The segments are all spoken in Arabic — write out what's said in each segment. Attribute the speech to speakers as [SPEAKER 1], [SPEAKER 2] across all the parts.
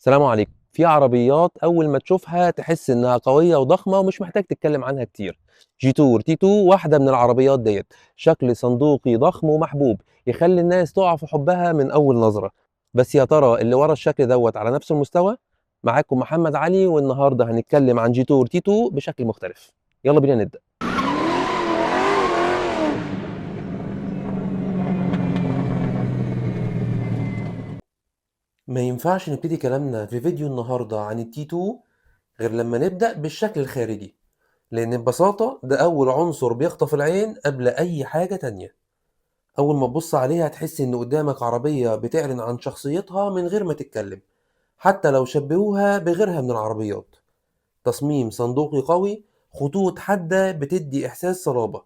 [SPEAKER 1] السلام عليكم. في عربيات أول ما تشوفها تحس إنها قوية وضخمة ومش محتاج تتكلم عنها كتير. جيتور تيتو واحدة من العربيات ديت. شكل صندوقي ضخم ومحبوب يخلي الناس تقع في حبها من أول نظرة. بس يا ترى اللي ورا الشكل دوت على نفس المستوى؟ معاكم محمد علي، والنهاردة هنتكلم عن جيتور تيتو بشكل مختلف. يلا بينا نبدأ. ما ينفعش نبتدي كلامنا في فيديو النهاردة عن التيتو غير لما نبدأ بالشكل الخارجي، لأن ببساطة ده أول عنصر بيخطف العين قبل أي حاجة تانية. أول ما تبص عليها هتحس إن قدامك عربية بتعلن عن شخصيتها من غير ما تتكلم، حتى لو شبهوها بغيرها من العربيات. تصميم صندوقي قوي، خطوط حادة بتدي إحساس صلابة،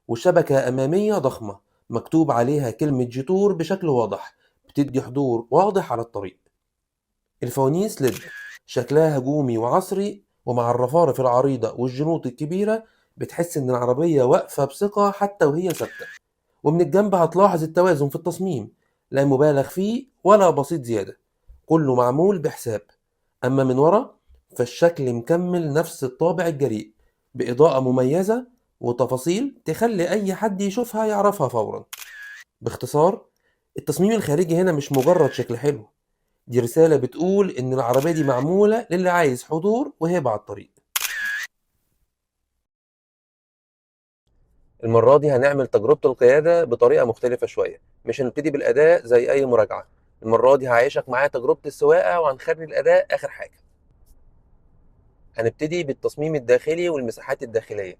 [SPEAKER 1] وشبكة أمامية ضخمة مكتوب عليها كلمة جيتور بشكل واضح، بتدي حضور واضح على الطريق. الفوانيس ليد شكلها هجومي وعصري، ومع الرفارف العريضة والجنوط الكبيرة بتحس إن العربية واقفة بثقة حتى وهي ثابتة. ومن الجنب هتلاحظ التوازن في التصميم، لا مبالغ فيه ولا بسيط زيادة، كله معمول بحساب. أما من ورا فالشكل مكمل نفس الطابع الجريء، بإضاءة مميزة وتفاصيل تخلي أي حد يشوفها يعرفها فورا. باختصار، التصميم الخارجي هنا مش مجرد شكل حلو، دي رسالة بتقول إن العربية دي معمولة للي عايز حضور وهيبة على الطريق. المرة دي هنعمل تجربة القيادة بطريقة مختلفة شوية، مش هنبتدي بالأداء زي أي مراجعة. المرة دي هعيشك معايا تجربة السواقة وهنخلي الأداء آخر حاجة. هنبتدي بالتصميم الداخلي والمساحات الداخلية.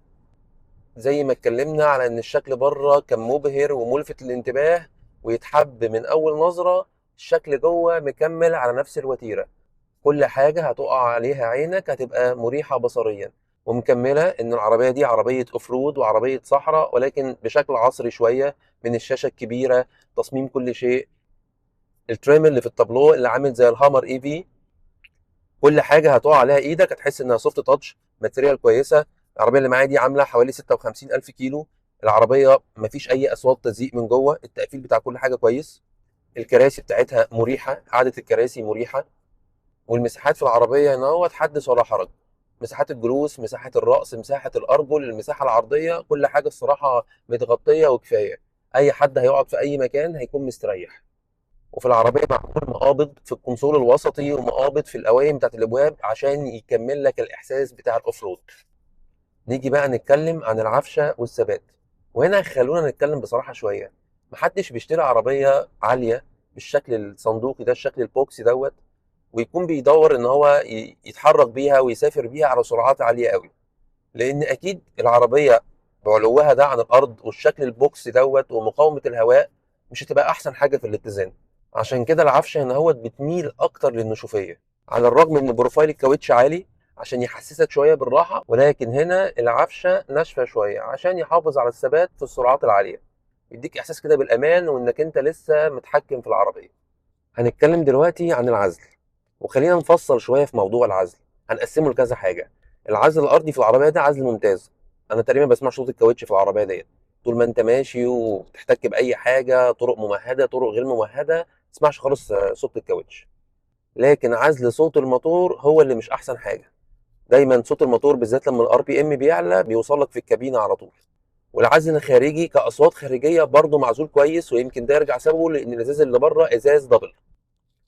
[SPEAKER 1] زي ما اتكلمنا على إن الشكل بره كان مبهر وملفت للانتباه ويتحب من أول نظرة، الشكل جوه مكمل على نفس الوتيرة. كل حاجة هتقع عليها عينك هتبقى مريحة بصريا، ومكملة إن العربية دي عربية أوفرود وعربية صحراء، ولكن بشكل عصري شوية. من الشاشة الكبيرة، تصميم كل شيء، التريم اللي في التابلو اللي عامل زي الهامر اي في، كل حاجة هتقع عليها ايدك هتحس انها سوفت تاتش، ماتيريال كويسة. العربية اللي معايا دي عاملة حوالي 56 ألف كيلو. العربية مفيش أي أصوات تزييق من جوه، التقفيل بتاع كل حاجة كويس. الكراسي بتاعتها مريحة، قعدة الكراسي مريحة. والمساحات في العربية هنا هو حدث ولا حرج. مساحات الجلوس، مساحة الرأس، مساحة الأرجل، المساحة العرضية، كل حاجة الصراحة متغطية وكفاية. أي حد هيقعد في أي مكان هيكون مستريح. وفي العربية معمول مقابض في الكونسول الوسطي ومقابض في القوايم بتاعت الأبواب عشان يكمل لك الإحساس بتاع الأوف رود. نيجي بقى نتكلم عن العفشة والثبات. وهنا خلونا نتكلم بصراحة شوية. محدش بيشتري عربية عالية بالشكل الصندوقي ده، الشكل البوكسي دوت، ويكون بيدور ان هو يتحرك بيها ويسافر بيها على سرعات عاليه قوي. لان اكيد العربيه بعلوها ده عن الارض والشكل البوكس دوت ومقاومه الهواء مش هتبقى احسن حاجه في الاتزان. عشان كده العفشه هنا هو بتميل اكتر للنشوفيه، على الرغم ان بروفايل الكاوتش عالي عشان يحسسك شويه بالراحه، ولكن هنا العفشه ناشفه شويه عشان يحافظ على الثبات في السرعات العاليه، يديك احساس كده بالامان وانك انت لسه متحكم في العربيه. هنتكلم دلوقتي عن العزل، وخلينا نفصل شويه في موضوع العزل. هنقسمه لكذا حاجه. العزل الارضي في العربيه ده عزل ممتاز. انا تقريبا بسمع صوت الكاوتش في العربيه ديت طول ما انت ماشي وبتحتك باي حاجه، طرق ممهده طرق غير ممهده، ما تسمعش خالص صوت الكاوتش. لكن عزل صوت الموتور هو اللي مش احسن حاجه. دايما صوت الموتور بالذات لما الار بي ام بيعلى بيوصل لك في الكابينه على طول. والعزل الخارجي كاصوات خارجيه برضه معزول كويس، ويمكن ده يرجع سببه لان الازاز اللي بره ازاز دبل.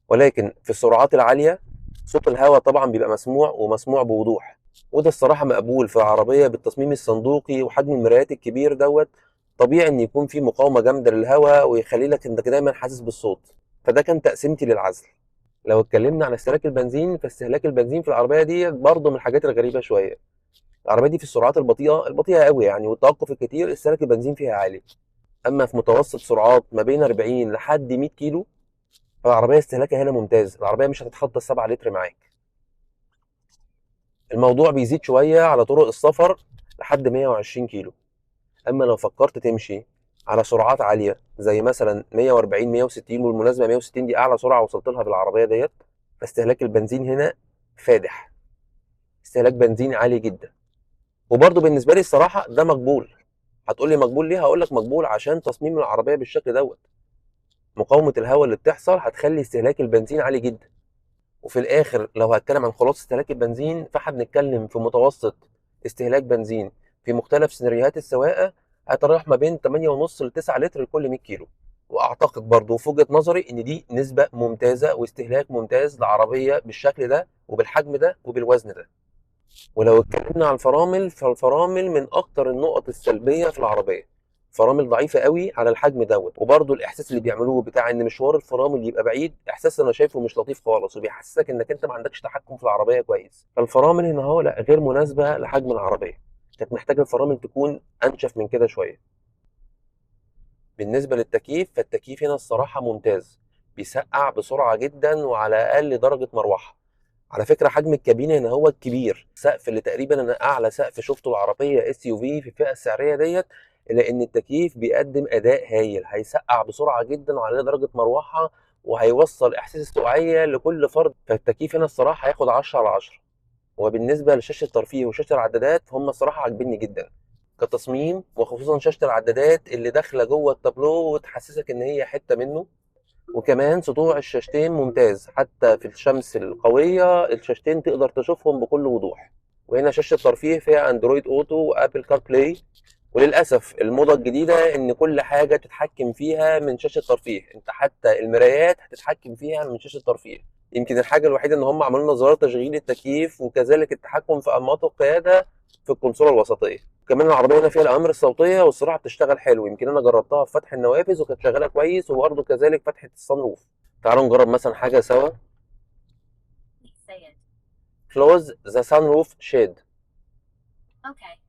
[SPEAKER 1] ولكن في السرعات العالية صوت الهواء طبعا بيبقى مسموع ومسموع بوضوح. وده الصراحة مقبول في عربية بالتصميم الصندوقي وحجم المرايات الكبير دوت. طبيعي ان يكون في مقاومة جامدة للهواء ويخلي لك انك دايما حاسس بالصوت. فده كان تقسيمتي للعزل. لو اتكلمنا عن استهلاك البنزين، فاستهلاك البنزين في العربية دي برضه من الحاجات الغريبة شوية. العربية دي في السرعات البطيئة قوي يعني والتوقف الكتير استهلاك البنزين فيها عالي. اما في متوسط سرعات ما بين 40 لحد 100 كيلو، فالعربية استهلاكها هنا ممتاز. العربية مش هتتخطى ال7 لتر معاك. الموضوع بيزيد شوية على طرق السفر لحد 120 كيلو. أما لو فكرت تمشي على سرعات عالية زي مثلا 140 160، والمناسبة 160 دي أعلى سرعة وصلت لها بالعربية ديت، فاستهلاك البنزين هنا فادح. استهلاك بنزين عالي جدا. وبرضه بالنسبة لي الصراحة ده مقبول. هتقول لي مقبول ليه؟ هقول لك مقبول عشان تصميم العربية بالشكل دوت. مقاومة الهواء اللي بتحصل هتخلي استهلاك البنزين عالي جدا. وفي الاخر لو هتكلم عن خلاصه استهلاك البنزين، فاحنا بنتكلم في متوسط استهلاك بنزين في مختلف سيناريوهات السواقه هيتراوح ما بين 8.5 ل 9 لتر لكل 100 كيلو. واعتقد برضو في وجهه نظري ان دي نسبه ممتازه واستهلاك ممتاز لعربيه بالشكل ده وبالحجم ده وبالوزن ده. ولو اتكلمنا عن الفرامل، فالفرامل من اكتر النقط السلبيه في العربيه. فرامل ضعيفه قوي على الحجم دوت، وبرضه الاحساس اللي بيعملوه بتاع ان مشوار الفرامل يبقى بعيد، احساس انا شايفه مش لطيف خالص، وبيحسسك انك انت ما عندكش تحكم في العربيه كويس. فالفرامل هنا هو لا، غير مناسبه لحجم العربيه. كانت محتاجه الفرامل تكون انشف من كده شويه. بالنسبه للتكييف، فالتكييف هنا الصراحه ممتاز، بيسقع بسرعه جدا وعلى اقل درجه مروحه. على فكره حجم الكابينه هنا هو الكبير، السقف اللي تقريبا انا اعلى سقف شفته العربيه اس يو في في الفئه السعريه ديت، الا ان التكييف بيقدم اداء هايل، هيسقع بسرعه جدا وعلى درجه مروحه، وهيوصل احساس السقوعيه لكل فرد. فالتكييف هنا الصراحه هياخد 10 على 10. وبالنسبه لشاشه الترفيه وشاشه العدادات، هم الصراحه عاجبني جدا كتصميم، وخصوصا شاشه العدادات اللي داخله جوه التابلو وتحسسك ان هي حته منه. وكمان سطوع الشاشتين ممتاز، حتى في الشمس القوية الشاشتين تقدر تشوفهم بكل وضوح. وهنا شاشة ترفيه فيها اندرويد اوتو وابل كار بلاي. وللأسف الموضة الجديدة ان كل حاجة تتحكم فيها من شاشة ترفيه، انت حتى المرايات هتتحكم فيها من شاشة ترفيه. يمكن الحاجة الوحيدة ان هم عملوا لنا زرار تشغيل التكييف، وكذلك التحكم في انماط القيادة في الكونسولة الوسطية. كمان العربية هنا فيها الأوامر الصوتية والصراحة بتشتغل حلو، يمكن أنا جربتها في فتح النوافذ وكانت شغالة كويس، وبرضه كذلك فتحة الصن روف. تعالوا نجرب مثلا حاجة سوا. close the sunroof shade.
[SPEAKER 2] Okay.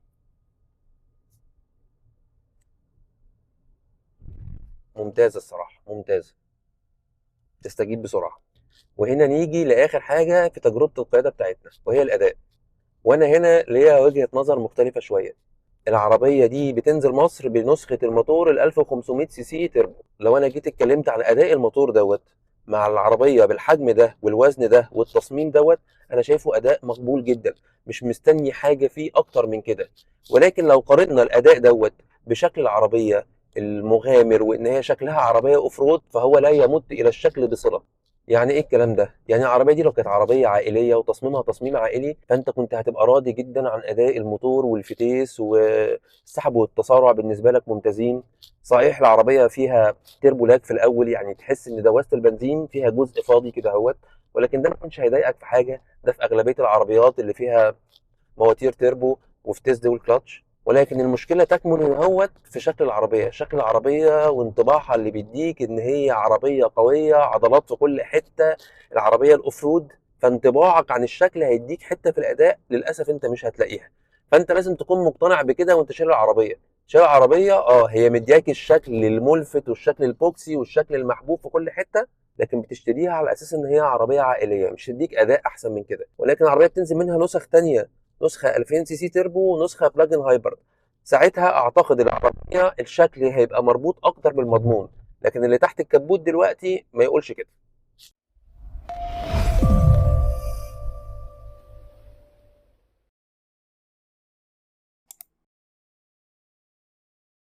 [SPEAKER 1] ممتازة الصراحة، ممتازة، تستجيب بسرعة. وهنا نيجي لآخر حاجة في تجربة القيادة بتاعتنا، وهي الأداء. وأنا هنا ليا وجهة نظر مختلفة شوية. العربية دي بتنزل مصر بنسخة الموتور ال 1500 سي سي تربو. لو أنا جيت اتكلمت عن أداء الموتور دوت مع العربية بالحجم ده والوزن ده والتصميم دوت، أنا شايفه أداء مقبول جدا، مش مستني حاجة فيه أكتر من كده. ولكن لو قارنا الأداء دوت بشكل العربية المغامر وإن هي شكلها عربية أوف رود، فهو لا يمت إلى الشكل بصلة. يعني ايه الكلام ده؟ يعني العربيه دي لو كانت عربيه عائليه وتصميمها تصميم عائلي، فانت كنت هتبقى راضي جدا عن اداء الموتور والفتيس والسحب والتسارع بالنسبه لك ممتازين. صحيح العربيه فيها تيربو لاج في الاول، يعني تحس ان دواسه البنزين فيها جزء فاضي كده اهوت، ولكن ده ما كانش هيضايقك في حاجه، ده في اغلبيه العربيات اللي فيها مواتير تيربو وفتيس دول كلاتش. ولكن المشكله تكمن هنا هوت في شكل العربيه، شكل العربيه وانطباعها اللي بيديك ان هي عربيه قويه، عضلات في كل حته، العربيه الاوف رود. فانطباعك عن الشكل هيديك حته في الاداء للاسف انت مش هتلاقيها. فانت لازم تكون مقتنع بكده وانت شايل العربيه. شايل العربيه هي مدياك الشكل الملفت والشكل البوكسي والشكل المحبوب في كل حته، لكن بتشتريها على اساس ان هي عربيه عائليه، مش تديك اداء احسن من كده. ولكن العربيه بتنزل منها نسخ تانية، نسخه 2000 سي سي تربو ونسخه بلاجن هايبرد. ساعتها اعتقد العربيه الشكل هيبقى مربوط اكتر بالمضمون، لكن اللي تحت الكبوت دلوقتي ما يقولش كده.